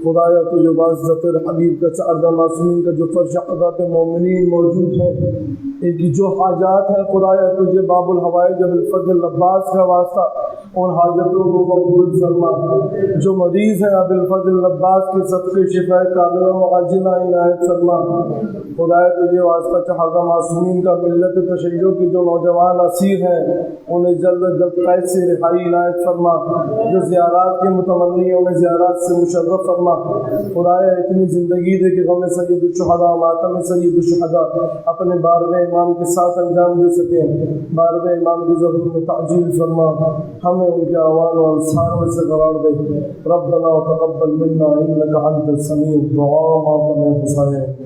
خدایا تجھے واسطہ تیرے حبیب کا چاردہ معصومین کا جو فرش عذاب مومنین موجود ہے، ان کی جو حاجات ہیں خدایا تجھے باب الحوائج ابوالفضل عباس کا واسطہ ان حاجتوں کو قبول فرما. جو مریض ہیں ابوالفضل عباس کے صدقے شفا کاملہ و عاجلہ عنایت فرما. خدایا تجھے واسطہ چاردہ معصومین کا ملت تشیع کے جو نوجوان اسیر ہیں انہیں جلد جلد قید سے رہائی عنایت فرما. جو زیارات کے متمنی ہیں انہیں زیارات سے مشرف فرما. خدایا اتنی زندگی دے کہ غم سید الشہداء ماتم سید الشہداء اپنے 12ویں امام کے ساتھ انجام دے سکیں. 12ویں امام کے ظہور میں تعجیل فرما، ہمیں ان کے اعوان و انصار میں سے قرار دے. ربنا تقبل منا انک انت السمیع الدعاء ماتم حسین.